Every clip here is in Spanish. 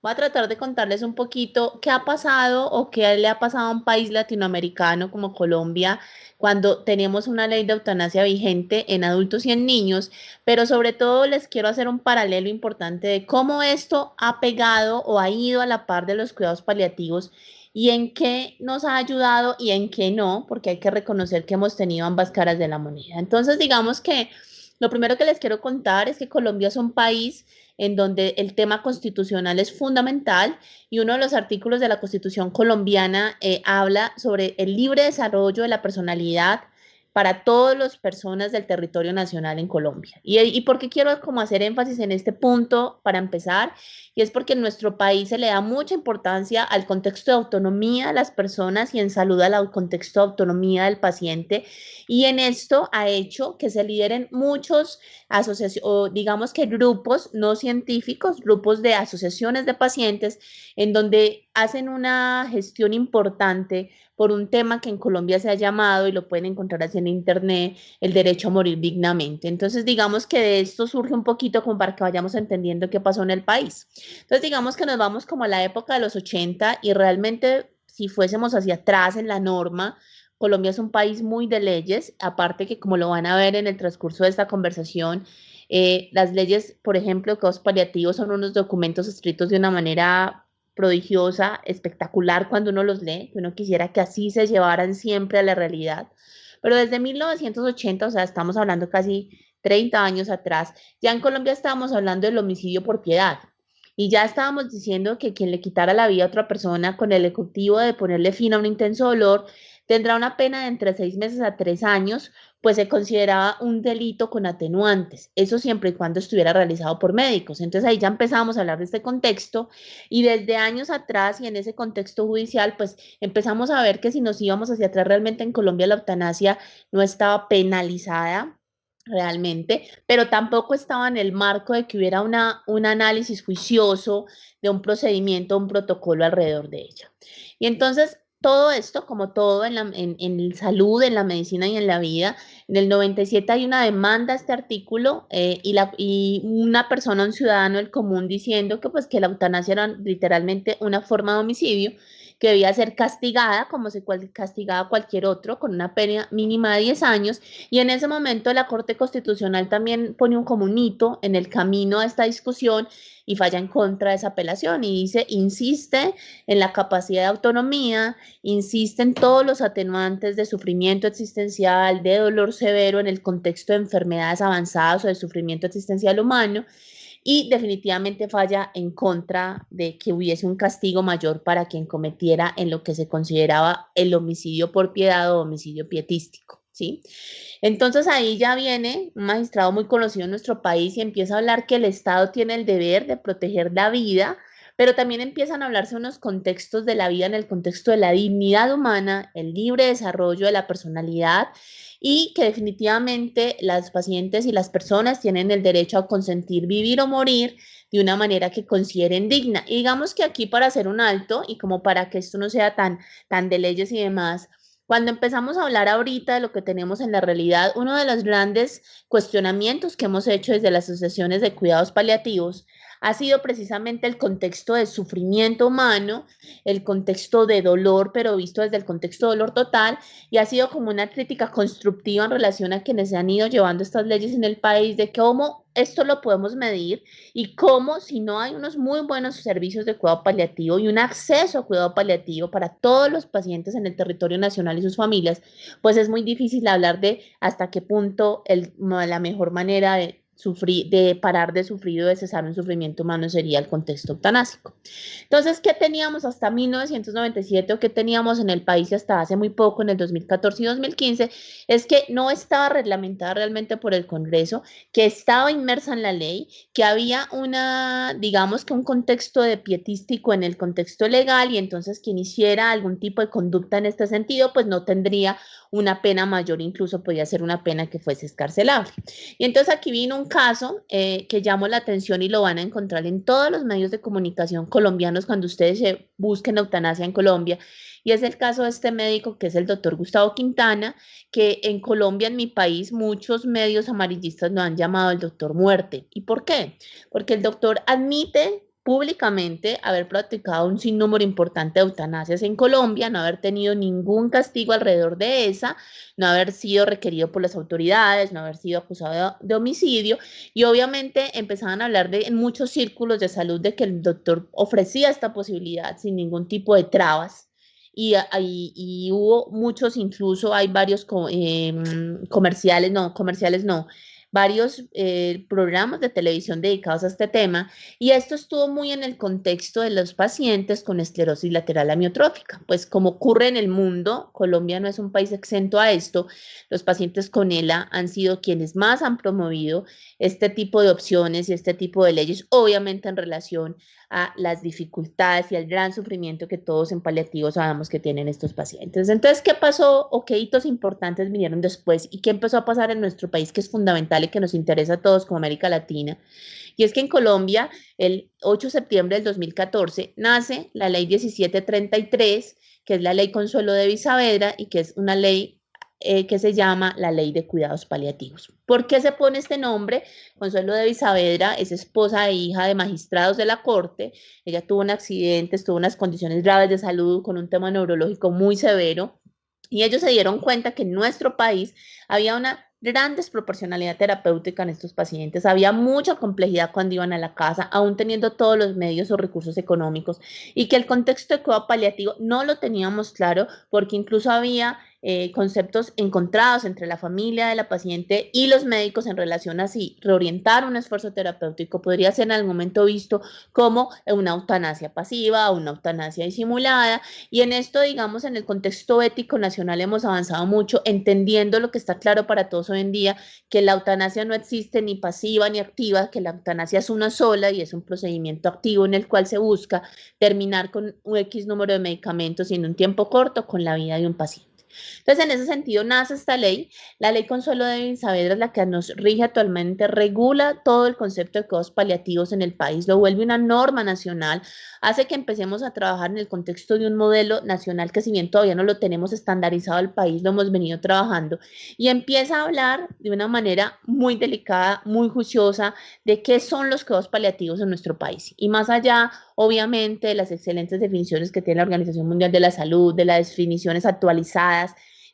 Voy a tratar de contarles un poquito qué ha pasado o qué le ha pasado a un país latinoamericano como Colombia cuando tenemos una ley de eutanasia vigente en adultos y en niños, pero sobre todo les quiero hacer un paralelo importante de cómo esto ha pegado o ha ido a la par de los cuidados paliativos y en qué nos ha ayudado y en qué no, porque hay que reconocer que hemos tenido ambas caras de la moneda. Entonces, digamos que lo primero que les quiero contar es que Colombia es un país en donde el tema constitucional es fundamental y uno de los artículos de la Constitución colombiana habla sobre el libre desarrollo de la personalidad para todas las personas del territorio nacional en Colombia. ¿Y por qué quiero como hacer énfasis en este punto para empezar? Y es porque en nuestro país se le da mucha importancia al contexto de autonomía de las personas y en salud al contexto de autonomía del paciente. Y en esto ha hecho que se lideren muchos asociaciones, o digamos que grupos no científicos, grupos de asociaciones de pacientes, en donde hacen una gestión importante por un tema que en Colombia se ha llamado, y lo pueden encontrar así en internet, el derecho a morir dignamente. Entonces, digamos que de esto surge un poquito como para que vayamos entendiendo qué pasó en el país. Entonces, digamos que nos vamos como a la época de los 80 y realmente si fuésemos hacia atrás en la norma, Colombia es un país muy de leyes, aparte que como lo van a ver en el transcurso de esta conversación, las leyes, por ejemplo, cuidados paliativos son unos documentos escritos de una manera prodigiosa, espectacular cuando uno los lee, que uno quisiera que así se llevaran siempre a la realidad. Pero desde 1980, o sea, estamos hablando casi 30 años atrás, ya en Colombia estábamos hablando del homicidio por piedad. Y ya estábamos diciendo que quien le quitara la vida a otra persona con el objetivo de ponerle fin a un intenso dolor tendrá una pena de entre 6 meses a 3 años, pues se consideraba un delito con atenuantes, eso siempre y cuando estuviera realizado por médicos. Entonces ahí ya empezamos a hablar de este contexto y desde años atrás y en ese contexto judicial, pues empezamos a ver que si nos íbamos hacia atrás, realmente en Colombia la eutanasia no estaba penalizada realmente, pero tampoco estaba en el marco de que hubiera un análisis juicioso de un procedimiento, un protocolo alrededor de ella. Y entonces todo esto, como todo en salud, en la medicina y en la vida, en el 97 hay una demanda a este artículo y una persona, un ciudadano del común, diciendo que pues que la eutanasia era literalmente una forma de homicidio que debía ser castigada como se castigaba cualquier otro, con una pena mínima de 10 años. Y en ese momento la Corte Constitucional también pone un como un hito en el camino a esta discusión y falla en contra de esa apelación y dice, insiste en la capacidad de autonomía, insiste en todos los atenuantes de sufrimiento existencial, de dolor severo en el contexto de enfermedades avanzadas o de sufrimiento existencial humano, y definitivamente falla en contra de que hubiese un castigo mayor para quien cometiera en lo que se consideraba el homicidio por piedad o homicidio pietístico, ¿sí? Entonces ahí ya viene un magistrado muy conocido en nuestro país y empieza a hablar que el Estado tiene el deber de proteger la vida, pero también empiezan a hablarse unos contextos de la vida en el contexto de la dignidad humana, el libre desarrollo de la personalidad y que definitivamente las pacientes y las personas tienen el derecho a consentir vivir o morir de una manera que consideren digna. Y digamos que aquí para hacer un alto y como para que esto no sea tan de leyes y demás, cuando empezamos a hablar ahorita de lo que tenemos en la realidad, uno de los grandes cuestionamientos que hemos hecho desde las asociaciones de cuidados paliativos ha sido precisamente el contexto de sufrimiento humano, el contexto de dolor, pero visto desde el contexto de dolor total, y ha sido como una crítica constructiva en relación a quienes se han ido llevando estas leyes en el país, de cómo esto lo podemos medir y cómo si no hay unos muy buenos servicios de cuidado paliativo y un acceso a cuidado paliativo para todos los pacientes en el territorio nacional y sus familias, pues es muy difícil hablar de hasta qué punto la mejor manera de sufrir, de parar de sufrir o de cesar un sufrimiento humano sería el contexto eutanásico. Entonces, ¿qué teníamos hasta 1997 o qué teníamos en el país hasta hace muy poco, en el 2014 y 2015? Es que no estaba reglamentada realmente por el Congreso, que estaba inmersa en la ley, que había digamos que un contexto de pietístico en el contexto legal y entonces quien hiciera algún tipo de conducta en este sentido, pues no tendría una pena mayor, incluso podía ser una pena que fuese escarcelable. Y entonces aquí vino un caso que llamó la atención y lo van a encontrar en todos los medios de comunicación colombianos cuando ustedes busquen eutanasia en Colombia. Y es el caso de este médico que es el doctor Gustavo Quintana, que en Colombia, en mi país, muchos medios amarillistas lo han llamado el doctor muerte. ¿Y por qué? Porque el doctor admite públicamente haber practicado un sinnúmero importante de eutanasias en Colombia, no haber tenido ningún castigo alrededor de esa, no haber sido requerido por las autoridades, no haber sido acusado de homicidio, y obviamente empezaban a hablar en muchos círculos de salud de que el doctor ofrecía esta posibilidad sin ningún tipo de trabas. Y hubo muchos, incluso hay varios comerciales no, varios programas de televisión dedicados a este tema, y esto estuvo muy en el contexto de los pacientes con esclerosis lateral amiotrófica. Pues como ocurre en el mundo, Colombia no es un país exento a esto, los pacientes con ELA han sido quienes más han promovido este tipo de opciones y este tipo de leyes, obviamente en relación a las dificultades y al gran sufrimiento que todos en paliativos sabemos que tienen estos pacientes. Entonces, ¿qué pasó o qué hitos importantes vinieron después y qué empezó a pasar en nuestro país que es fundamental y que nos interesa a todos como América Latina? Y es que en Colombia, el 8 de septiembre del 2014, nace la ley 1733, que es la ley Consuelo de Saavedra y que es una ley que se llama la Ley de Cuidados Paliativos. ¿Por qué se pone este nombre? Consuelo de Saavedra es esposa e hija de magistrados de la Corte. Ella tuvo un accidente, tuvo unas condiciones graves de salud con un tema neurológico muy severo. Y ellos se dieron cuenta que en nuestro país había una gran desproporcionalidad terapéutica en estos pacientes, había mucha complejidad cuando iban a la casa, aún teniendo todos los medios o recursos económicos, y que el contexto de cuidado paliativo no lo teníamos claro porque incluso había conceptos encontrados entre la familia de la paciente y los médicos en relación a si reorientar un esfuerzo terapéutico podría ser en algún momento visto como una eutanasia pasiva o una eutanasia disimulada. Y en esto, digamos, en el contexto ético nacional hemos avanzado mucho, entendiendo lo que está claro para todos hoy en día, que la eutanasia no existe ni pasiva ni activa, que la eutanasia es una sola y es un procedimiento activo en el cual se busca terminar con un X número de medicamentos y en un tiempo corto con la vida de un paciente. Entonces, en ese sentido, nace esta ley. La ley Consuelo de Saavedra es la que nos rige actualmente, regula todo el concepto de cuidados paliativos en el país, lo vuelve una norma nacional, hace que empecemos a trabajar en el contexto de un modelo nacional que si bien todavía no lo tenemos estandarizado al país, lo hemos venido trabajando, y empieza a hablar de una manera muy delicada, muy juiciosa, de qué son los cuidados paliativos en nuestro país. Y más allá, obviamente, de las excelentes definiciones que tiene la Organización Mundial de la Salud, de las definiciones actualizadas,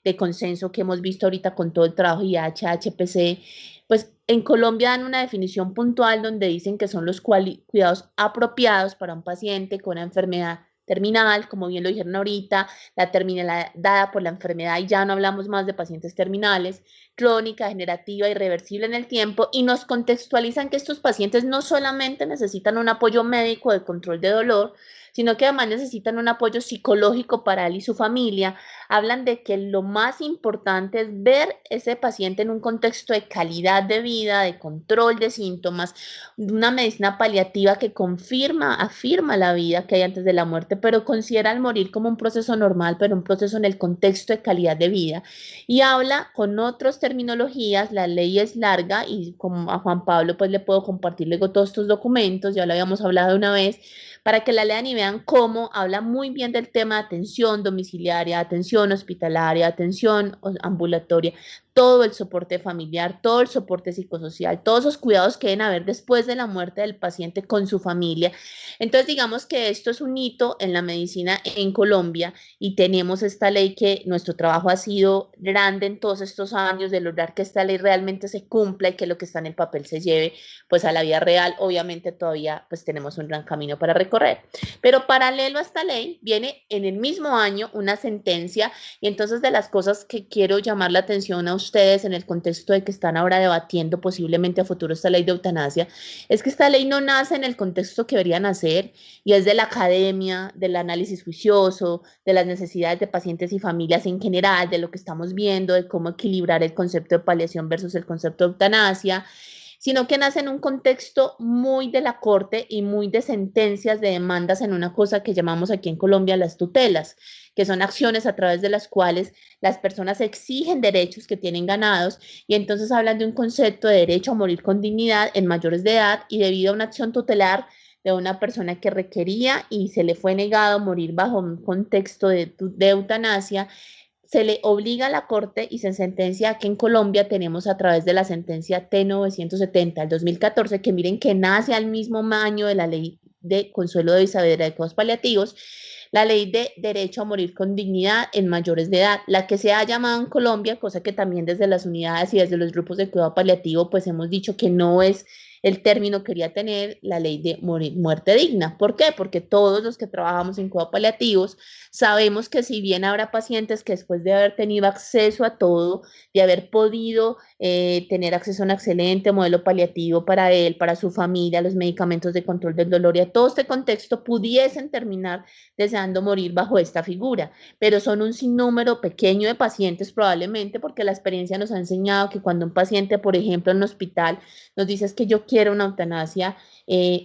de consenso que hemos visto ahorita con todo el trabajo IHHPC, pues en Colombia dan una definición puntual donde dicen que son los cuidados apropiados para un paciente con una enfermedad terminal, como bien lo dijeron ahorita, la terminalidad dada por la enfermedad, y ya no hablamos más de pacientes terminales, crónica, degenerativa, irreversible en el tiempo, y nos contextualizan que estos pacientes no solamente necesitan un apoyo médico de control de dolor, sino que además necesitan un apoyo psicológico para él y su familia. Hablan de que lo más importante es ver ese paciente en un contexto de calidad de vida, de control de síntomas, una medicina paliativa que afirma la vida que hay antes de la muerte, pero considera el morir como un proceso normal, pero un proceso en el contexto de calidad de vida. Y habla con otras terminologías, la ley es larga y como a Juan Pablo pues le puedo compartir luego todos estos documentos, ya lo habíamos hablado una vez, para que la lean y vean cómo habla muy bien del tema de atención domiciliaria, atención hospitalaria, atención ambulatoria, todo el soporte familiar, todo el soporte psicosocial, todos esos cuidados que deben haber después de la muerte del paciente con su familia. Entonces, digamos que esto es un hito en la medicina en Colombia y tenemos esta ley que nuestro trabajo ha sido grande en todos estos años de lograr que esta ley realmente se cumpla y que lo que está en el papel se lleve pues a la vida real. Obviamente todavía pues tenemos un gran camino para recorrer. Pero paralelo a esta ley viene en el mismo año una sentencia, y entonces de las cosas que quiero llamar la atención a ustedes en el contexto de que están ahora debatiendo posiblemente a futuro esta ley de eutanasia, es que esta ley no nace en el contexto que debería nacer y es de la academia, del análisis juicioso, de las necesidades de pacientes y familias en general, de lo que estamos viendo, de cómo equilibrar el concepto de paliación versus el concepto de eutanasia, sino que nace en un contexto muy de la corte y muy de sentencias de demandas en una cosa que llamamos aquí en Colombia las tutelas, que son acciones a través de las cuales las personas exigen derechos que tienen ganados, y entonces hablan de un concepto de derecho a morir con dignidad en mayores de edad, y debido a una acción tutelar de una persona que requería y se le fue negado morir bajo un contexto de eutanasia, se le obliga a la Corte y se sentencia que en Colombia tenemos a través de la sentencia T970 del 2014, que miren que nace al mismo año de la ley de consuelo de Isabel de cuidados paliativos, la ley de derecho a morir con dignidad en mayores de edad, la que se ha llamado en Colombia, cosa que también desde las unidades y desde los grupos de cuidado paliativo, pues hemos dicho que no es el término que quería tener la ley de muerte digna. ¿Por qué? Porque todos los que trabajamos en cuidados paliativos sabemos que si bien habrá pacientes que después de haber tenido acceso a todo, de haber podido tener acceso a un excelente modelo paliativo para él, para su familia, los medicamentos de control del dolor y a todo este contexto, pudiesen terminar deseando morir bajo esta figura, pero son un sinnúmero pequeño de pacientes probablemente porque la experiencia nos ha enseñado que cuando un paciente, por ejemplo, en un hospital nos dice es que yo quiero una eutanasia,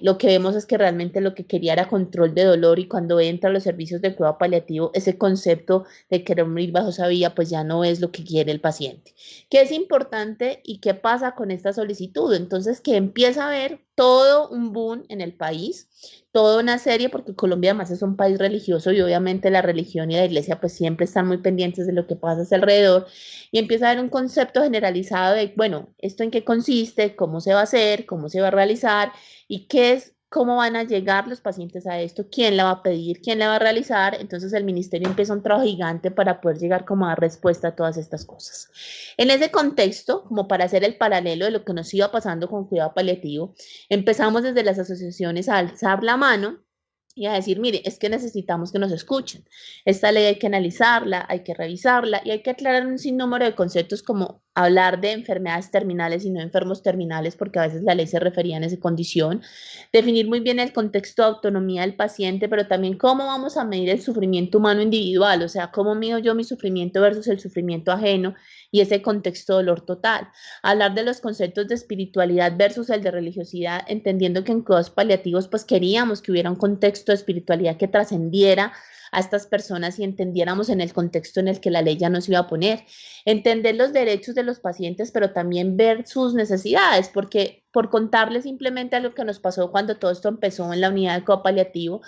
lo que vemos es que realmente lo que quería era control de dolor y cuando entra a los servicios de cuidado paliativo, ese concepto de querer morir bajo esa vía, pues ya no es lo que quiere el paciente. ¿Qué es importante y qué pasa con esta solicitud? Entonces, que empieza a haber todo un boom en el país, toda una serie, porque Colombia además es un país religioso y obviamente la religión y la iglesia pues siempre están muy pendientes de lo que pasa a su alrededor y empieza a haber un concepto generalizado de, bueno, ¿esto en qué consiste? ¿Cómo se va a hacer? ¿Cómo se va a realizar? ¿Y qué es? ¿Cómo van a llegar los pacientes a esto? ¿Quién la va a pedir? ¿Quién la va a realizar? Entonces el ministerio empieza un trabajo gigante para poder llegar como a dar respuesta a todas estas cosas. En ese contexto, como para hacer el paralelo de lo que nos iba pasando con cuidado paliativo, empezamos desde las asociaciones a alzar la mano y a decir, mire, es que necesitamos que nos escuchen. Esta ley hay que analizarla, hay que revisarla y hay que aclarar un sinnúmero de conceptos como hablar de enfermedades terminales y no enfermos terminales, porque a veces la ley se refería en esa condición, definir muy bien el contexto de autonomía del paciente, pero también cómo vamos a medir el sufrimiento humano individual, o sea, cómo mido yo mi sufrimiento versus el sufrimiento ajeno y ese contexto de dolor total. Hablar de los conceptos de espiritualidad versus el de religiosidad, entendiendo que en cuidados paliativos pues queríamos que hubiera un contexto de espiritualidad que trascendiera a estas personas y entendiéramos en el contexto en el que la ley ya nos iba a poner. Entender los derechos de los pacientes, pero también ver sus necesidades, porque por contarles simplemente a lo que nos pasó cuando todo esto empezó en la unidad de cuidado paliativo,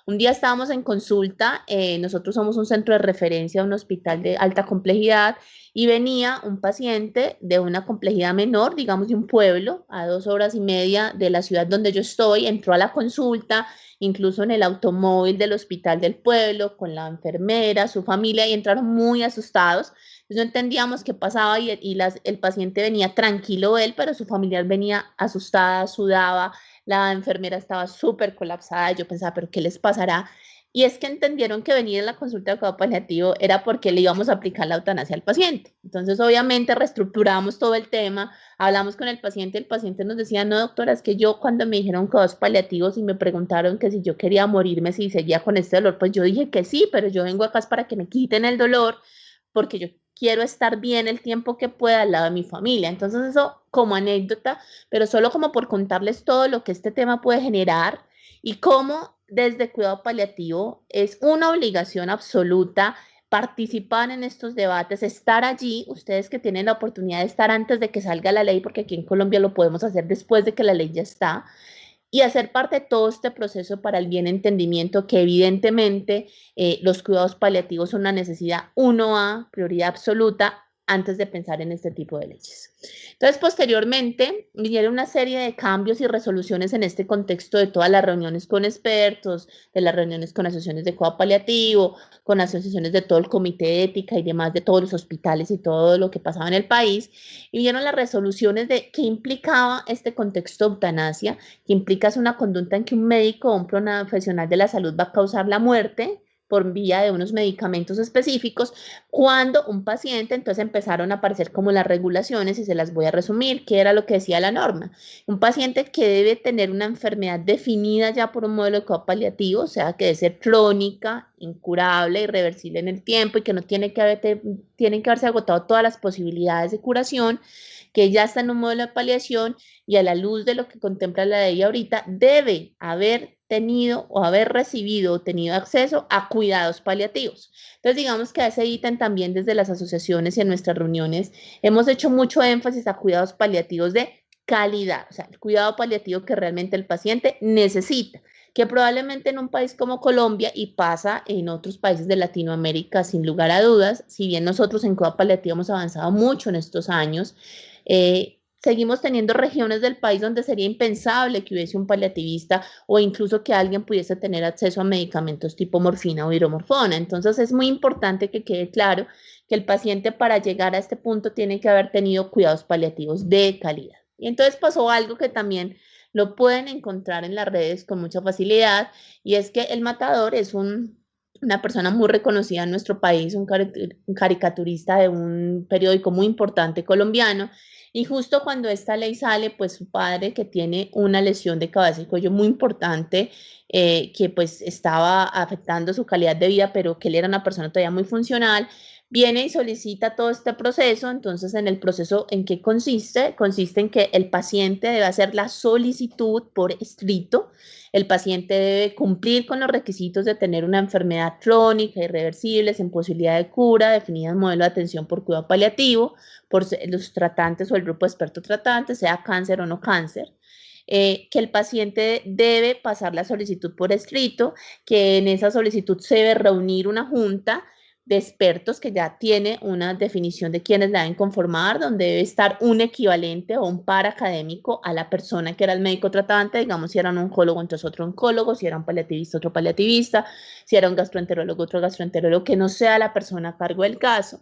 un día estábamos en consulta, nosotros somos un centro de referencia, un hospital de alta complejidad, y venía un paciente de una complejidad menor, digamos de un pueblo, a 2 horas y media de la ciudad donde yo estoy, entró a la consulta, incluso en el automóvil del hospital del pueblo, con la enfermera, su familia, y entraron muy asustados. Entonces no entendíamos qué pasaba el paciente venía tranquilo él, pero su familiar venía asustada, sudaba, la enfermera estaba súper colapsada. Yo pensaba, ¿pero qué les pasará? Y es que entendieron que venir a la consulta de cuidado paliativo era porque le íbamos a aplicar la eutanasia al paciente. Entonces, obviamente, reestructuramos todo el tema, hablamos con el paciente nos decía, no, doctora, es que yo cuando me dijeron cuidados paliativos y me preguntaron que si yo quería morirme, si seguía con este dolor, pues yo dije que sí, pero yo vengo acá es para que me quiten el dolor, porque yo quiero estar bien el tiempo que pueda al lado de mi familia. Entonces, eso como anécdota, pero solo como por contarles todo lo que este tema puede generar y cómo desde cuidado paliativo es una obligación absoluta participar en estos debates, estar allí, ustedes que tienen la oportunidad de estar antes de que salga la ley, porque aquí en Colombia lo podemos hacer después de que la ley ya está, y hacer parte de todo este proceso para el bien entendimiento que evidentemente los cuidados paliativos son una necesidad 1A, prioridad absoluta, antes de pensar en este tipo de leyes. Entonces, posteriormente, vinieron una serie de cambios y resoluciones en este contexto de todas las reuniones con expertos, de las reuniones con asociaciones de cuidado paliativo, con asociaciones de todo el comité de ética y demás de todos los hospitales y todo lo que pasaba en el país, y vieron las resoluciones de qué implicaba este contexto de eutanasia, que implica una conducta en que un médico o un profesional de la salud va a causar la muerte por vía de unos medicamentos específicos, cuando un paciente, entonces empezaron a aparecer como las regulaciones y se las voy a resumir, qué era lo que decía la norma. Un paciente que debe tener una enfermedad definida ya por un modelo de cuidado paliativo, o sea, que debe ser crónica, incurable, irreversible en el tiempo y que no tienen que haberse agotado todas las posibilidades de curación, que ya está en un modelo de paliación y a la luz de lo que contempla la ley ahorita, debe haber tenido o haber recibido o tenido acceso a cuidados paliativos. Entonces, digamos que a ese ítem también desde las asociaciones y en nuestras reuniones hemos hecho mucho énfasis a cuidados paliativos de calidad, o sea, el cuidado paliativo que realmente el paciente necesita, que probablemente en un país como Colombia y pasa en otros países de Latinoamérica sin lugar a dudas, si bien nosotros en cuidado paliativo hemos avanzado mucho en estos años, seguimos teniendo regiones del país donde sería impensable que hubiese un paliativista o incluso que alguien pudiese tener acceso a medicamentos tipo morfina o hidromorfona. Entonces es muy importante que quede claro que el paciente para llegar a este punto tiene que haber tenido cuidados paliativos de calidad. Y entonces pasó algo que también lo pueden encontrar en las redes con mucha facilidad, y es que el matador es una persona muy reconocida en nuestro país, un caricaturista de un periódico muy importante colombiano, y justo cuando esta ley sale, pues su padre, que tiene una lesión de cabeza y cuello muy importante, que pues estaba afectando su calidad de vida, pero que él era una persona todavía muy funcional, viene y solicita todo este proceso. Entonces, en el proceso, ¿en qué consiste? Consiste en que el paciente debe hacer la solicitud por escrito. El paciente debe cumplir con los requisitos de tener una enfermedad crónica, irreversible, sin posibilidad de cura, definida en modelo de atención por cuidado paliativo, por los tratantes o el grupo de expertos tratantes, sea cáncer o no cáncer. Que el paciente debe pasar la solicitud por escrito, que en esa solicitud se debe reunir una junta de expertos que ya tiene una definición de quiénes la deben conformar, donde debe estar un equivalente o un par académico a la persona que era el médico tratante. Digamos, si era un oncólogo, entonces otro oncólogo; si era un paliativista, otro paliativista; si era un gastroenterólogo, otro gastroenterólogo, que no sea la persona a cargo del caso.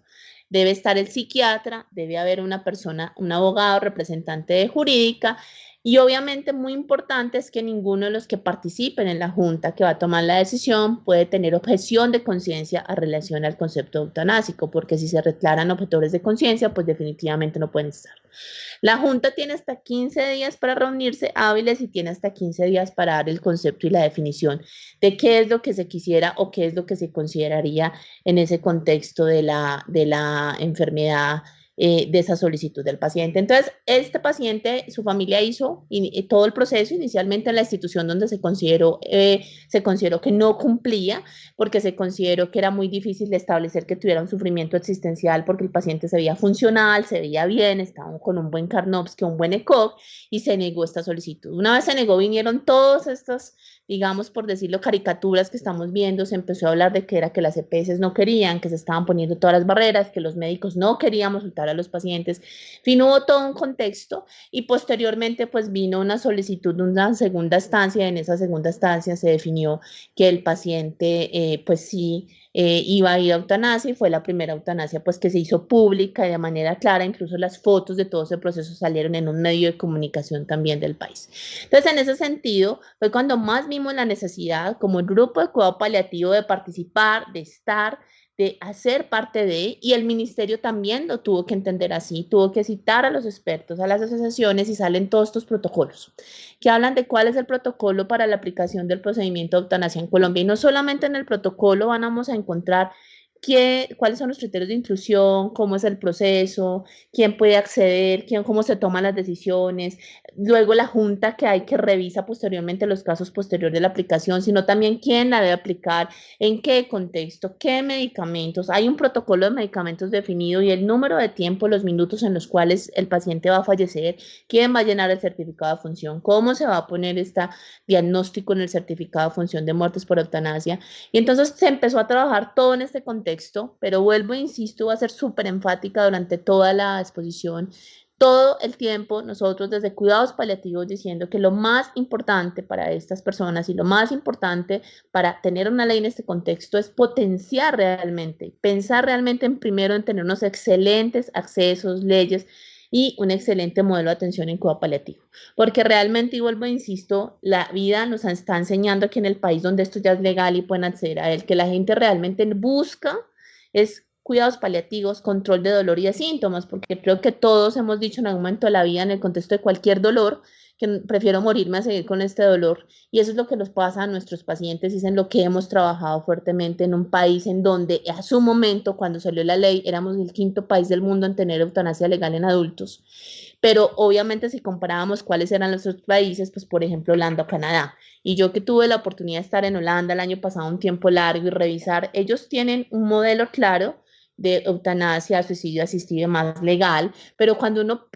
Debe estar el psiquiatra, debe haber una persona, un abogado, representante de jurídica, y obviamente muy importante es que ninguno de los que participen en la junta que va a tomar la decisión puede tener objeción de conciencia a relación al concepto eutanásico, porque si se declaran objetores de conciencia, pues definitivamente no pueden estar. La junta tiene hasta 15 días para reunirse hábiles y tiene hasta 15 días para dar el concepto y la definición de qué es lo que se quisiera o qué es lo que se consideraría en ese contexto de la enfermedad, de esa solicitud del paciente. Entonces, este paciente, su familia hizo todo el proceso inicialmente en la institución donde se consideró que no cumplía, porque se consideró que era muy difícil de establecer que tuviera un sufrimiento existencial, porque el paciente se veía funcional, se veía bien, estaba con un buen Karnofsky, un buen ECOG, y se negó esta solicitud. Una vez se negó, vinieron todos estos, digamos, por decirlo, caricaturas que estamos viendo. Se empezó a hablar de que era que las EPS no querían, que se estaban poniendo todas las barreras, que los médicos no queríamos soltar a los pacientes. En fin, hubo todo un contexto, y posteriormente pues vino una solicitud de una segunda estancia, y en esa segunda estancia se definió que el paciente pues sí iba a ir a eutanasia, y fue la primera eutanasia pues que se hizo pública y de manera clara. Incluso las fotos de todo ese proceso salieron en un medio de comunicación también del país. Entonces, en ese sentido, fue cuando más vimos la necesidad, como el grupo de cuidado paliativo, de participar, de estar, de hacer parte de, y el ministerio también lo tuvo que entender así, tuvo que citar a los expertos, a las asociaciones, y salen todos estos protocolos que hablan de cuál es el protocolo para la aplicación del procedimiento de eutanasia en Colombia. Y no solamente en el protocolo vamos a encontrar cuáles son los criterios de inclusión, cómo es el proceso, quién puede acceder, cómo se toman las decisiones, luego la junta que hay que revisa posteriormente los casos posteriores de la aplicación, sino también quién la debe aplicar, en qué contexto, qué medicamentos. Hay un protocolo de medicamentos definido, y el número de tiempo, los minutos en los cuales el paciente va a fallecer, quién va a llenar el certificado de función, cómo se va a poner este diagnóstico en el certificado de función de muertes por eutanasia. Y entonces se empezó a trabajar todo en este contexto, pero vuelvo e insisto, voy a ser súper enfática durante toda la exposición. Todo el tiempo nosotros desde cuidados paliativos diciendo que lo más importante para estas personas y lo más importante para tener una ley en este contexto es potenciar realmente, pensar realmente en primero en tener unos excelentes accesos, leyes y un excelente modelo de atención en cuidado paliativo. Porque realmente, y vuelvo e insisto, la vida nos está enseñando aquí en el país donde esto ya es legal y pueden acceder a él, que la gente realmente busca es cuidados paliativos, control de dolor y de síntomas, porque creo que todos hemos dicho en algún momento de la vida, en el contexto de cualquier dolor, que prefiero morirme a seguir con este dolor. Y eso es lo que nos pasa a nuestros pacientes, y es en lo que hemos trabajado fuertemente en un país en donde a su momento, cuando salió la ley, éramos el quinto país del mundo en tener eutanasia legal en adultos. Pero obviamente si comparábamos cuáles eran los otros países, pues por ejemplo Holanda o Canadá. Y yo que tuve la oportunidad de estar en Holanda el año pasado un tiempo largo y revisar, ellos tienen un modelo claro de eutanasia, suicidio asistido más legal, pero cuando uno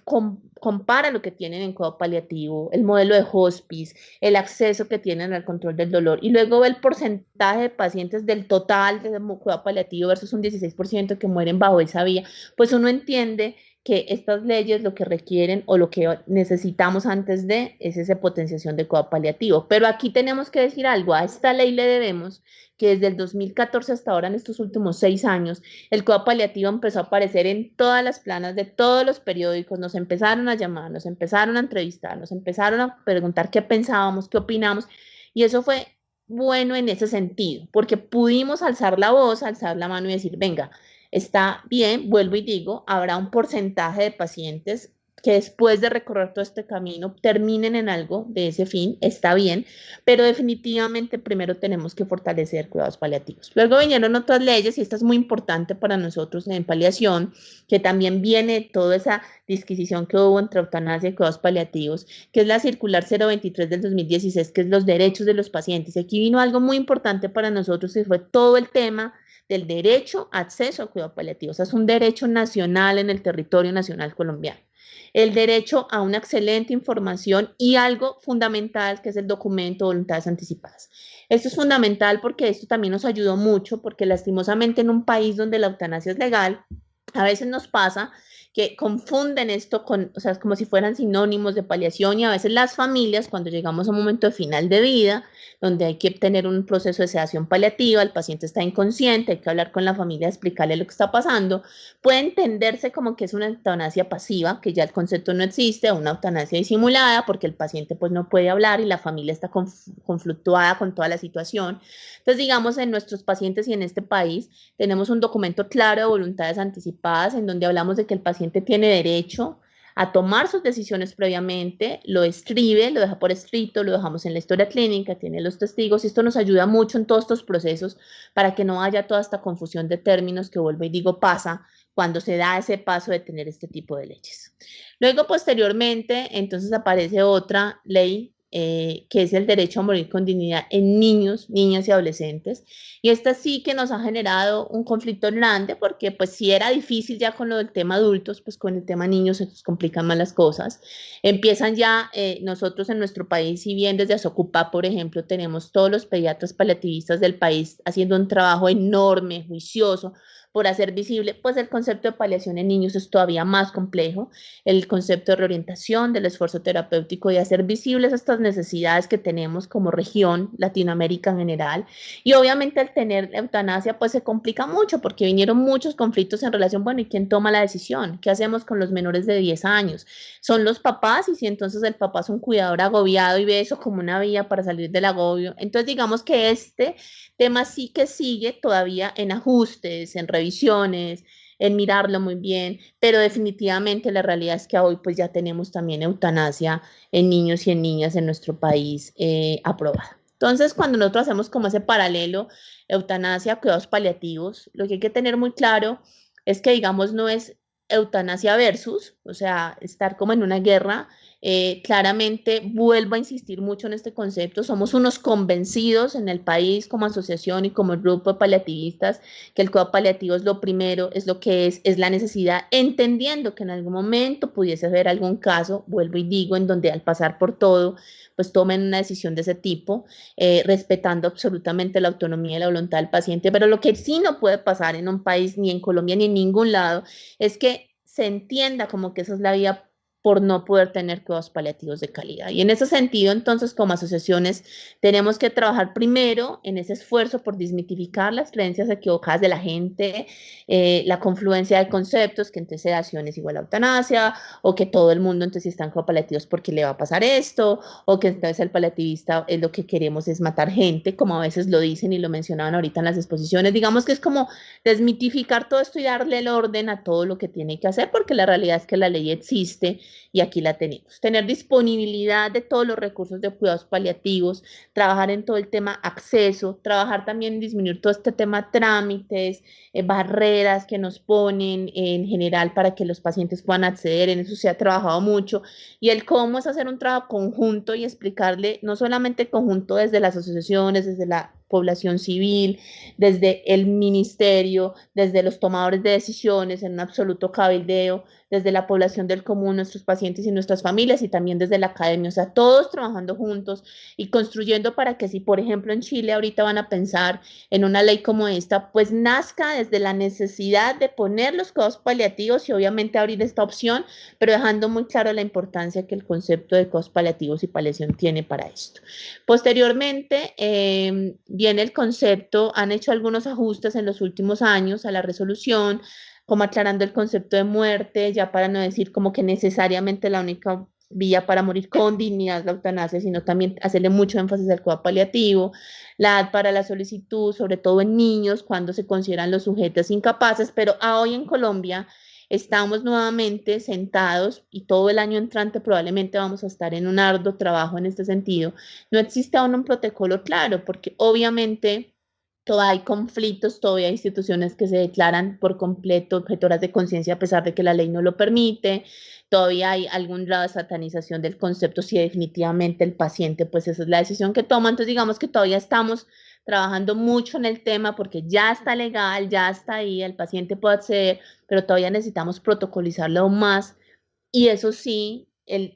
compara lo que tienen en cuidado paliativo, el modelo de hospice, el acceso que tienen al control del dolor, y luego ve el porcentaje de pacientes del total de cuidado paliativo versus un 16% que mueren bajo esa vía, pues uno entiende que estas leyes lo que requieren o lo que necesitamos antes de es esa potenciación de cuidado paliativo. Pero aquí tenemos que decir algo, a esta ley le debemos que desde el 2014 hasta ahora, en estos últimos 6 años, el cuidado paliativo empezó a aparecer en todas las planas de todos los periódicos, nos empezaron a llamar, nos empezaron a entrevistar, nos empezaron a preguntar qué pensábamos, qué opinamos, y eso fue bueno en ese sentido, porque pudimos alzar la voz, alzar la mano y decir, venga, está bien, vuelvo y digo, habrá un porcentaje de pacientes que después de recorrer todo este camino terminen en algo de ese fin, está bien, pero definitivamente primero tenemos que fortalecer cuidados paliativos. Luego vinieron otras leyes y esta es muy importante para nosotros en paliación, que también viene toda esa disquisición que hubo entre eutanasia y cuidados paliativos, que es la circular 023 del 2016, que es los derechos de los pacientes. Y aquí vino algo muy importante para nosotros y fue todo el tema del derecho a acceso al cuidado paliativo. O sea, es un derecho nacional en el territorio nacional colombiano. El derecho a una excelente información y algo fundamental que es el documento de voluntades anticipadas. Esto es fundamental porque esto también nos ayudó mucho porque lastimosamente en un país donde la eutanasia es legal, a veces nos pasa que confunden esto con, o sea, como si fueran sinónimos de paliación y a veces las familias, cuando llegamos a un momento de final de vida, donde hay que tener un proceso de sedación paliativa, el paciente está inconsciente, hay que hablar con la familia, explicarle lo que está pasando, puede entenderse como que es una eutanasia pasiva, que ya el concepto no existe, o una eutanasia disimulada, porque el paciente pues no puede hablar y la familia está conflictuada con toda la situación. Entonces, digamos, en nuestros pacientes y en este país tenemos un documento claro de voluntades anticipadas en donde hablamos de que el paciente tiene derecho a tomar sus decisiones previamente, lo escribe, lo deja por escrito, lo dejamos en la historia clínica, tiene los testigos y esto nos ayuda mucho en todos estos procesos para que no haya toda esta confusión de términos que vuelvo y digo pasa cuando se da ese paso de tener este tipo de leyes. Luego, posteriormente, entonces aparece otra ley que es el derecho a morir con dignidad en niños, niñas y adolescentes. Y esta sí que nos ha generado un conflicto grande porque pues si era difícil ya con lo del tema adultos, pues con el tema niños se nos complican más las cosas. Empiezan ya nosotros en nuestro país, si bien desde Asocupa, por ejemplo, tenemos todos los pediatras paliativistas del país haciendo un trabajo enorme, juicioso, por hacer visible, pues el concepto de paliación en niños es todavía más complejo, el concepto de reorientación, del esfuerzo terapéutico y hacer visibles estas necesidades que tenemos como región, Latinoamérica en general. Y obviamente al tener eutanasia, pues se complica mucho porque vinieron muchos conflictos en relación, bueno, ¿y quién toma la decisión? ¿Qué hacemos con los menores de 10 años? Son los papás y si entonces el papá es un cuidador agobiado y ve eso como una vía para salir del agobio. Entonces digamos que este tema sí que sigue todavía en ajustes, en revisiones, en mirarlo muy bien, pero definitivamente la realidad es que hoy pues ya tenemos también eutanasia en niños y en niñas en nuestro país aprobada. Entonces, cuando nosotros hacemos como ese paralelo, eutanasia, cuidados paliativos, lo que hay que tener muy claro es que, digamos, no es eutanasia versus, o sea, estar como en una guerra. Claramente vuelvo a insistir mucho en este concepto, somos unos convencidos en el país como asociación y como grupo de paliativistas que el cuidado paliativo es lo primero, es lo que es la necesidad, entendiendo que en algún momento pudiese haber algún caso, vuelvo y digo, en donde al pasar por todo, pues tomen una decisión de ese tipo, respetando absolutamente la autonomía y la voluntad del paciente, pero lo que sí no puede pasar en un país, ni en Colombia, ni en ningún lado, es que se entienda como que esa es la vía por no poder tener cuidados paliativos de calidad. Y en ese sentido, entonces, como asociaciones, tenemos que trabajar primero en ese esfuerzo por desmitificar las creencias equivocadas de la gente, la confluencia de conceptos, que entonces sedación es igual a eutanasia, o que todo el mundo entonces si están con paliativos porque le va a pasar esto, o que entonces el paliativista es lo que queremos es matar gente, como a veces lo dicen y lo mencionaban ahorita en las exposiciones. Digamos que es como desmitificar todo esto y darle el orden a todo lo que tiene que hacer, porque la realidad es que la ley existe y aquí la tenemos. Tener disponibilidad de todos los recursos de cuidados paliativos, trabajar en todo el tema acceso, trabajar también en disminuir todo este tema trámites, barreras que nos ponen en general para que los pacientes puedan acceder, en eso se ha trabajado mucho, y el cómo es hacer un trabajo conjunto y explicarle, no solamente conjunto desde las asociaciones, desde la población civil, desde el ministerio, desde los tomadores de decisiones, en un absoluto cabildeo, desde la población del común, nuestros pacientes y nuestras familias, y también desde la academia, o sea, todos trabajando juntos y construyendo para que si, por ejemplo, en Chile ahorita van a pensar en una ley como esta, pues nazca desde la necesidad de poner los cuidados paliativos y obviamente abrir esta opción, pero dejando muy claro la importancia que el concepto de cuidados paliativos y paliación tiene para esto. Posteriormente, viene el concepto, han hecho algunos ajustes en los últimos años a la resolución, como aclarando el concepto de muerte, ya para no decir como que necesariamente la única vía para morir con dignidad la eutanasia, sino también hacerle mucho énfasis al cuidado paliativo, la edad para la solicitud, sobre todo en niños, cuando se consideran los sujetos incapaces, pero hoy en Colombia estamos nuevamente sentados y todo el año entrante probablemente vamos a estar en un arduo trabajo en este sentido. No existe aún un protocolo claro, porque obviamente todavía hay conflictos, todavía hay instituciones que se declaran por completo objetoras de conciencia a pesar de que la ley no lo permite, todavía hay algún grado de satanización del concepto si definitivamente el paciente, pues esa es la decisión que toma, entonces digamos que todavía estamos trabajando mucho en el tema porque ya está legal, ya está ahí, el paciente puede acceder, pero todavía necesitamos protocolizarlo aún más y eso sí,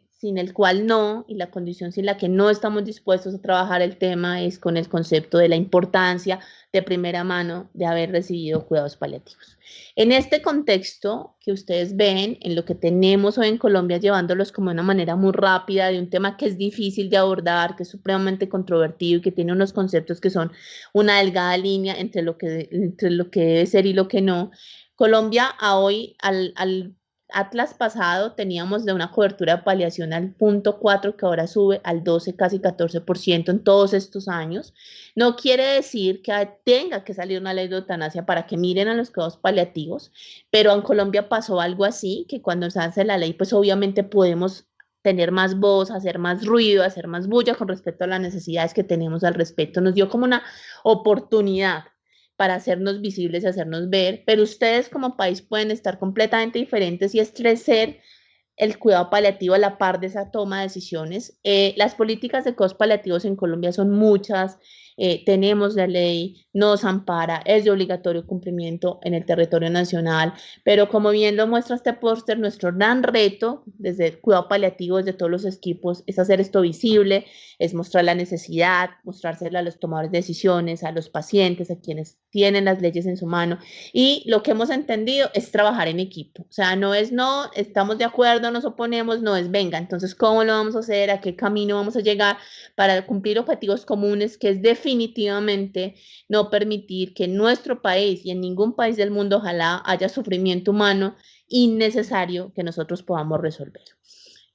sin el cual no, y la condición sin la que no estamos dispuestos a trabajar el tema es con el concepto de la importancia de primera mano de haber recibido cuidados paliativos. En este contexto que ustedes ven, en lo que tenemos hoy en Colombia, llevándolos como de una manera muy rápida, de un tema que es difícil de abordar, que es supremamente controvertido y que tiene unos conceptos que son una delgada línea entre lo que debe ser y lo que no. Colombia a hoy, al Atlas pasado teníamos de una cobertura de paliación al 0,4 que ahora sube al 12, casi 14% en todos estos años. No quiere decir que tenga que salir una ley de eutanasia para que miren a los cuidados paliativos, pero en Colombia pasó algo así, que cuando se hace la ley, pues obviamente podemos tener más voz, hacer más ruido, hacer más bulla con respecto a las necesidades que tenemos al respecto. Nos dio como una oportunidad para hacernos visibles y hacernos ver, pero ustedes como país pueden estar completamente diferentes y es crecer el cuidado paliativo a la par de esa toma de decisiones. Las políticas de cuidados paliativos en Colombia son muchas, tenemos la ley, nos ampara, es de obligatorio cumplimiento en el territorio nacional, pero como bien lo muestra este póster, nuestro gran reto desde el cuidado paliativo, desde todos los equipos, es hacer esto visible, es mostrar la necesidad, mostrársela a los tomadores de decisiones, a los pacientes, a quienes tienen las leyes en su mano, y lo que hemos entendido es trabajar en equipo, o sea, no es no, estamos de acuerdo, nos oponemos, no es venga, entonces, ¿cómo lo vamos a hacer? ¿A qué camino vamos a llegar para cumplir objetivos comunes? Que es definitivamente no permitir que en nuestro país y en ningún país del mundo, ojalá, haya sufrimiento humano innecesario que nosotros podamos resolver.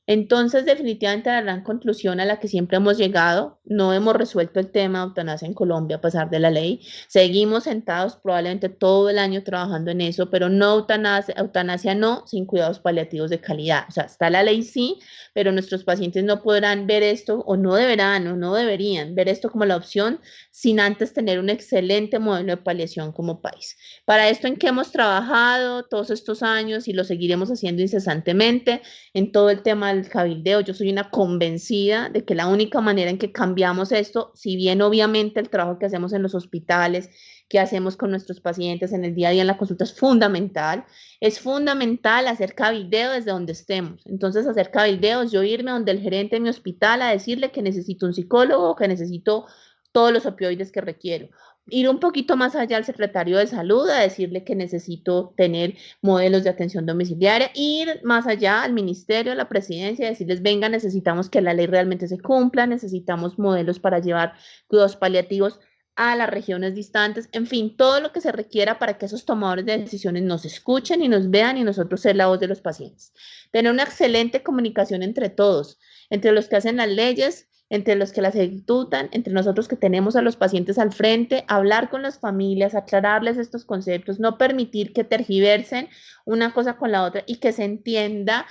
Entonces, definitivamente la gran conclusión a la que siempre hemos llegado, no hemos resuelto el tema de eutanasia en Colombia a pesar de la ley. Seguimos sentados probablemente todo el año trabajando en eso, pero no eutanasia, eutanasia no, sin cuidados paliativos de calidad. O sea, está la ley sí, pero nuestros pacientes no podrán ver esto o no deberán o no deberían ver esto como la opción sin antes tener un excelente modelo de paliación como país. Para esto en que hemos trabajado todos estos años y lo seguiremos haciendo incesantemente en todo el tema del cabildeo. Yo soy una convencida de que la única manera en que cambiamos esto, si bien obviamente el trabajo que hacemos en los hospitales, que hacemos con nuestros pacientes en el día a día en la consulta es fundamental hacer cabildeo desde donde estemos. Entonces, hacer cabildeo es yo irme donde el gerente de mi hospital a decirle que necesito un psicólogo, que necesito todos los opioides que requiero. Ir un poquito más allá al secretario de salud a decirle que necesito tener modelos de atención domiciliaria, ir más allá al ministerio, a la presidencia, decirles, venga, necesitamos que la ley realmente se cumpla, necesitamos modelos para llevar cuidados paliativos a las regiones distantes, en fin, todo lo que se requiera para que esos tomadores de decisiones nos escuchen y nos vean y nosotros ser la voz de los pacientes. Tener una excelente comunicación entre todos, entre los que hacen las leyes, entre los que las ejecutan, entre nosotros que tenemos a los pacientes al frente, hablar con las familias, aclararles estos conceptos, no permitir que tergiversen una cosa con la otra y que se entienda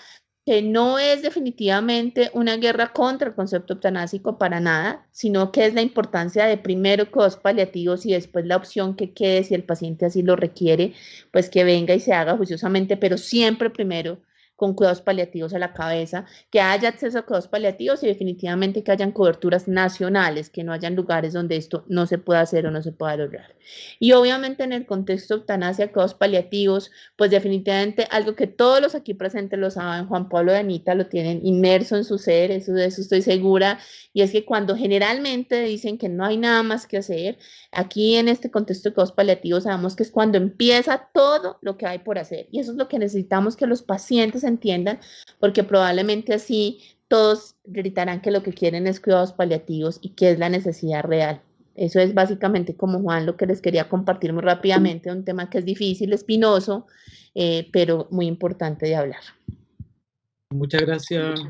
que no es definitivamente una guerra contra el concepto eutanásico para nada, sino que es la importancia de primero cuidados paliativos y después la opción que quede si el paciente así lo requiere, pues que venga y se haga juiciosamente, pero siempre primero con cuidados paliativos a la cabeza, que haya acceso a cuidados paliativos y definitivamente que hayan coberturas nacionales, que no hayan lugares donde esto no se pueda hacer o no se pueda lograr. Y obviamente en el contexto de eutanasia, cuidados paliativos, pues definitivamente algo que todos los aquí presentes lo saben, Juan Pablo y Anita lo tienen inmerso en su ser, eso, de eso estoy segura, y es que cuando generalmente dicen que no hay nada más que hacer, aquí en este contexto de cuidados paliativos sabemos que es cuando empieza todo lo que hay por hacer, y eso es lo que necesitamos que los pacientes entiendan, porque probablemente así todos gritarán que lo que quieren es cuidados paliativos y que es la necesidad real. Eso es básicamente como Juan lo que les quería compartir muy rápidamente, un tema que es difícil, espinoso, pero muy importante de hablar. Muchas gracias,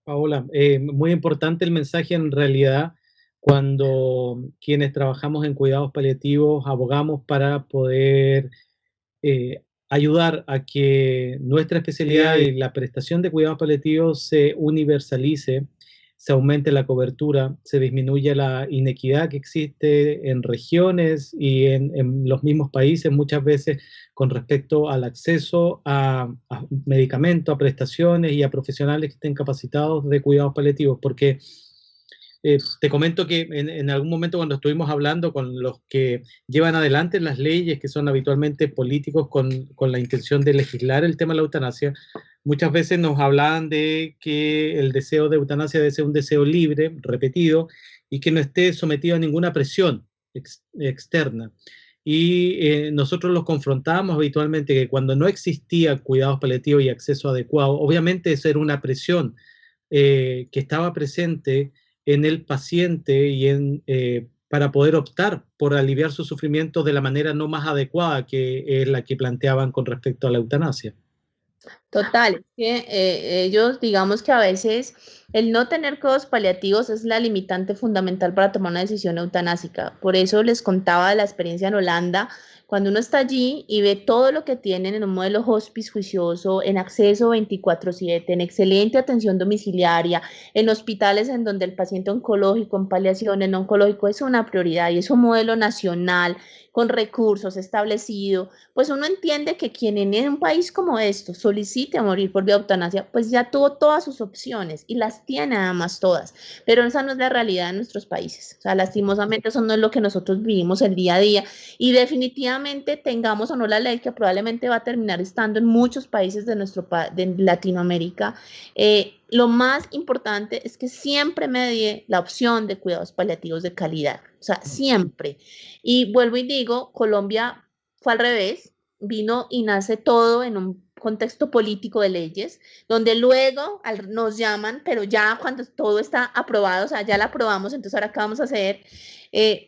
Paola. Muy importante el mensaje en realidad cuando quienes trabajamos en cuidados paliativos abogamos para poder ayudar a que nuestra especialidad y la prestación de cuidados paliativos se universalice, se aumente la cobertura, se disminuya la inequidad que existe en regiones y en los mismos países muchas veces con respecto al acceso a medicamentos, a prestaciones y a profesionales que estén capacitados de cuidados paliativos, porque te comento que en algún momento cuando estuvimos hablando con los que llevan adelante las leyes, que son habitualmente políticos con la intención de legislar el tema de la eutanasia, muchas veces nos hablaban de que el deseo de eutanasia debe ser un deseo libre, repetido, y que no esté sometido a ninguna presión externa. Y nosotros los confrontábamos habitualmente que cuando no existía cuidados paliativos y acceso adecuado, obviamente eso era una presión que estaba presente en el paciente y para poder optar por aliviar su sufrimiento de la manera no más adecuada que es la que planteaban con respecto a la eutanasia. Total, es que ellos, digamos que a veces el no tener cuidados paliativos es la limitante fundamental para tomar una decisión eutanásica. Por eso les contaba de la experiencia en Holanda, cuando uno está allí y ve todo lo que tienen en un modelo hospice juicioso, en acceso 24/7, en excelente atención domiciliaria, en hospitales en donde el paciente oncológico, en paliación, en oncológico es una prioridad y es un modelo nacional con recursos establecido, pues uno entiende que quien en un país como esto solicite morir por vía de eutanasia, pues ya tuvo todas sus opciones y las tiene además todas, pero esa no es la realidad de nuestros países. O sea, lastimosamente eso no es lo que nosotros vivimos el día a día y definitivamente tengamos o no la ley que probablemente va a terminar estando en muchos países de Latinoamérica, lo más importante es que siempre medie la opción de cuidados paliativos de calidad, o sea, siempre. Y vuelvo y digo, Colombia fue al revés, vino y nace todo en un contexto político de leyes, donde luego nos llaman, pero ya cuando todo está aprobado, o sea, ya la aprobamos, entonces ahora qué vamos a hacer,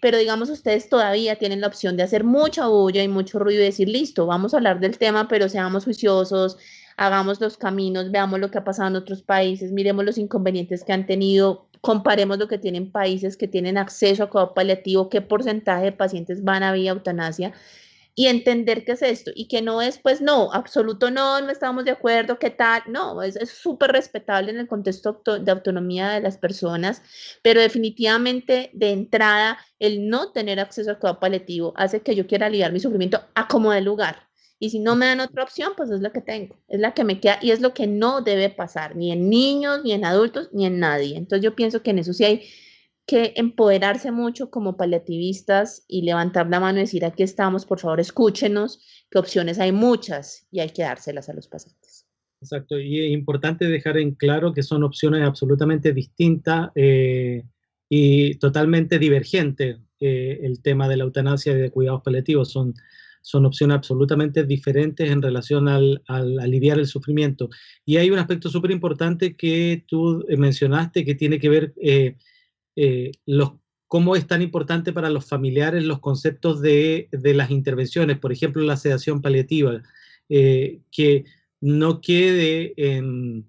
pero digamos ustedes todavía tienen la opción de hacer mucha bulla y mucho ruido y decir, listo, vamos a hablar del tema, pero seamos juiciosos, hagamos los caminos, veamos lo que ha pasado en otros países, miremos los inconvenientes que han tenido, comparemos lo que tienen países que tienen acceso a cuidado paliativo, qué porcentaje de pacientes van a vía eutanasia y entender qué es esto y que no es, pues no, absoluto no, no estamos de acuerdo, qué tal, no, es súper respetable en el contexto de autonomía de las personas, pero definitivamente de entrada el no tener acceso al cuidado paliativo hace que yo quiera aliviar mi sufrimiento a como de lugar. Y si no me dan otra opción, pues es la que tengo, es la que me queda y es lo que no debe pasar, ni en niños, ni en adultos, ni en nadie. Entonces yo pienso que en eso sí hay que empoderarse mucho como paliativistas y levantar la mano y decir, aquí estamos, por favor, escúchenos, que opciones hay muchas y hay que dárselas a los pacientes. Exacto, y es importante dejar en claro que son opciones absolutamente distintas y totalmente divergentes. El tema de la eutanasia y de cuidados paliativos son opciones absolutamente diferentes en relación al aliviar el sufrimiento. Y hay un aspecto súper importante que tú mencionaste que tiene que ver cómo es tan importante para los familiares los conceptos de las intervenciones, por ejemplo, la sedación paliativa, que no quede en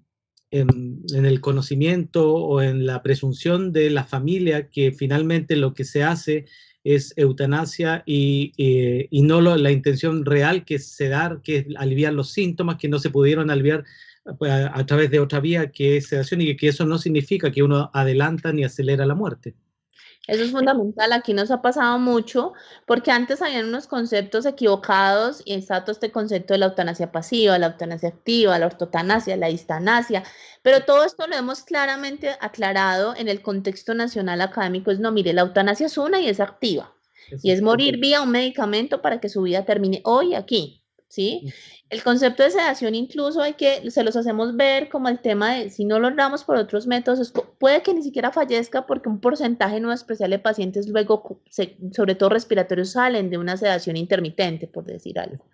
el conocimiento o en la presunción de la familia que finalmente lo que se hace es eutanasia y no la intención real que es sedar, que es aliviar los síntomas que no se pudieron aliviar a través de otra vía que es sedación y que eso no significa que uno adelanta ni acelera la muerte. Eso es fundamental, aquí nos ha pasado mucho, porque antes habían unos conceptos equivocados y está todo este concepto de la eutanasia pasiva, la eutanasia activa, la ortotanasia, la eutanasia, pero todo esto lo hemos claramente aclarado en el contexto nacional académico, es no, mire, la eutanasia es una y es activa, y es Exacto. morir vía un medicamento para que su vida termine hoy aquí, ¿sí? El concepto de sedación incluso hay que, se los hacemos ver como el tema de si no lo logramos por otros métodos, puede que ni siquiera fallezca porque un porcentaje no especial de pacientes luego, sobre todo respiratorios, salen de una sedación intermitente, por decir algo.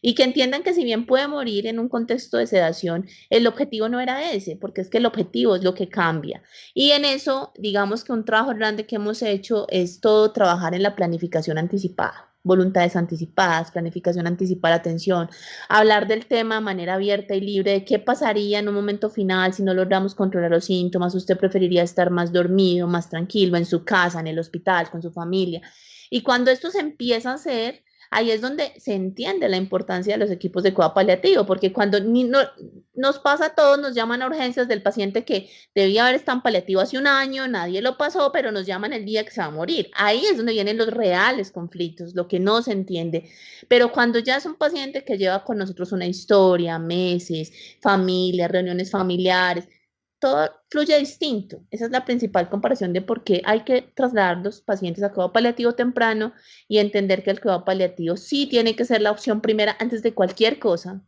Y que entiendan que si bien puede morir en un contexto de sedación, el objetivo no era ese, porque es que el objetivo es lo que cambia. Y en eso, digamos que un trabajo grande que hemos hecho es todo trabajar en la planificación anticipada. Voluntades anticipadas, planificación anticipada, atención, hablar del tema de manera abierta y libre de qué pasaría en un momento final si no logramos controlar los síntomas, usted preferiría estar más dormido, más tranquilo en su casa, en el hospital, con su familia. Y cuando esto se empieza a hacer, ahí es donde se entiende la importancia de los equipos de cuidado paliativo, porque cuando nos pasa a todos, nos llaman a urgencias del paciente que debía haber estado en paliativo hace un año, nadie lo pasó, pero nos llaman el día que se va a morir. Ahí es donde vienen los reales conflictos, lo que no se entiende. Pero cuando ya es un paciente que lleva con nosotros una historia, meses, familia, reuniones familiares, todo fluye distinto. Esa es la principal comparación de por qué hay que trasladar los pacientes a cuidado paliativo temprano y entender que el cuidado paliativo sí tiene que ser la opción primera antes de cualquier cosa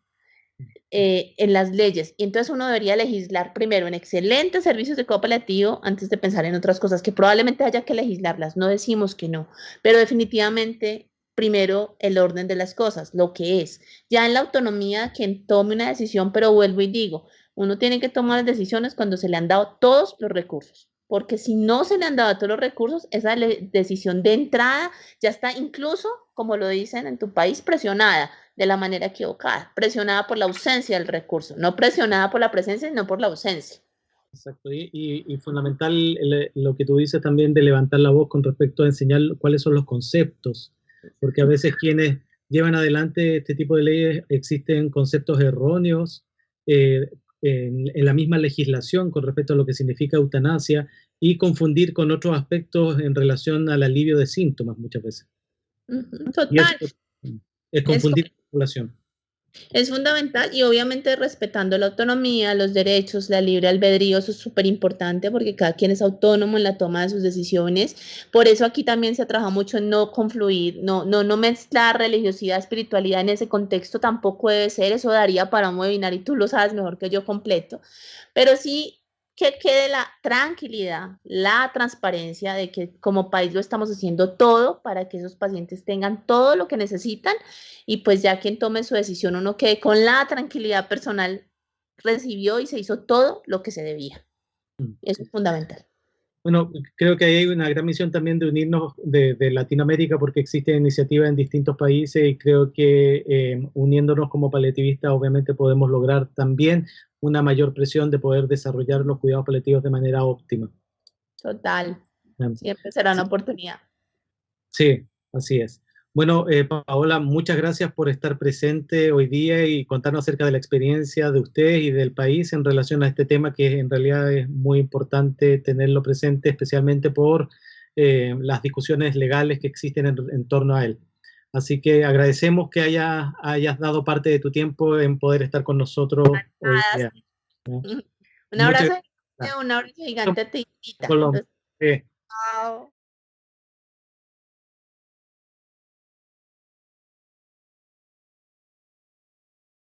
en las leyes. Y entonces uno debería legislar primero en excelentes servicios de cuidado paliativo antes de pensar en otras cosas que probablemente haya que legislarlas. No decimos que no, pero definitivamente primero el orden de las cosas, lo que es. Ya en la autonomía, quien tome una decisión, pero vuelvo y digo, uno tiene que tomar las decisiones cuando se le han dado todos los recursos. Porque si no se le han dado todos los recursos, esa decisión de entrada ya está incluso, como lo dicen en tu país, presionada de la manera equivocada, presionada por la ausencia del recurso, no presionada por la presencia, sino por la ausencia. Exacto, y fundamental lo que tú dices también de levantar la voz con respecto a enseñar cuáles son los conceptos, porque a veces quienes llevan adelante este tipo de leyes existen conceptos erróneos en la misma legislación con respecto a lo que significa eutanasia y confundir con otros aspectos en relación al alivio de síntomas muchas veces. Y eso Total, es es confundir la población. Es fundamental y obviamente respetando la autonomía, los derechos, la libre albedrío, eso es súper importante porque cada quien es autónomo en la toma de sus decisiones. Por eso aquí también se trabaja mucho en no confluir, no mezclar religiosidad, espiritualidad en ese contexto tampoco debe ser, eso daría para un webinar y tú lo sabes mejor que yo completo. Pero sí que quede la tranquilidad, la transparencia de que como país lo estamos haciendo todo para que esos pacientes tengan todo lo que necesitan y pues ya quien tome su decisión uno quede con la tranquilidad personal, recibió y se hizo todo lo que se debía. Eso es fundamental. Bueno, creo que ahí hay una gran misión también de unirnos de Latinoamérica porque existen iniciativas en distintos países y creo que uniéndonos como paliativistas obviamente podemos lograr también una mayor presión de poder desarrollar los cuidados paliativos de manera óptima. Total. Um, Siempre será una sí, oportunidad. sí, así es. Bueno, Paola, muchas gracias por estar presente hoy día y contarnos acerca de la experiencia de ustedes y del país en relación a este tema que en realidad es muy importante tenerlo presente, especialmente por las discusiones legales que existen en torno a él. Así que agradecemos que hayas dado parte de tu tiempo en poder estar con nosotros hoy Nada, día, ¿no? un Muchas abrazo gracias. gigante, un abrazo gigante a ti. Colombia. Chao.